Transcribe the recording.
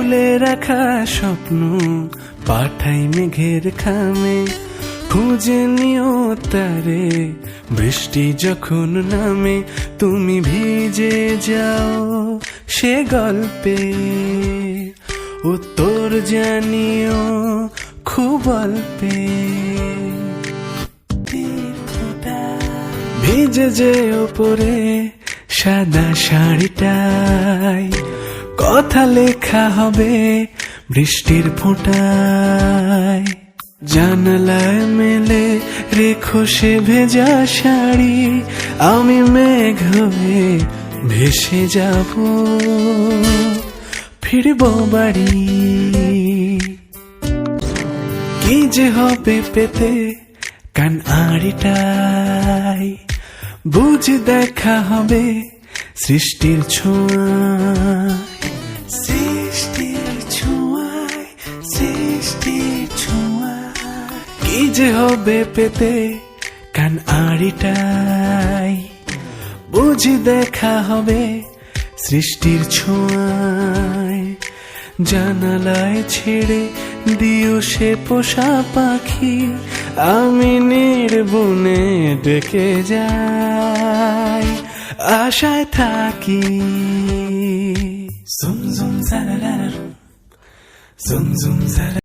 তুলে রাখা স্বপ্ন পাঠাই মেঘের খামে, খুঁজে নিও তারে বৃষ্টি যখন নামে। তুমি ভিজে যাও সে গল্পে, উত্তর জানিও খুব অল্পে। ভিজে যে ওপরে সাদা শাড়িটায়, কথা লেখা হবে বৃষ্টির ফোঁটায়। জানালায় মেলে রেখো সে ভেজা শাড়ি, আমি মেঘ হয়ে ভেসে যাব, ফিরব বাড়ি। কি যে হবে পেতে কান আড়িটায়, বুঝ দেখা হবে সৃষ্টির ছোঁয়ায়, সৃষ্টির ছোঁয়ায়, সৃষ্টির ছোঁয়ায়। কি যে হবে পেতে কান আড়িটায়, বুঝ দেখা হবে সৃষ্টির ছোঁয়ায়। জানালায় ছেড়ে দিও সে পোষা পাখি, আমি নির্বনে ডেকে যাই, আশায় থাকি। জুম জুম জারা, জুম জুম জারা।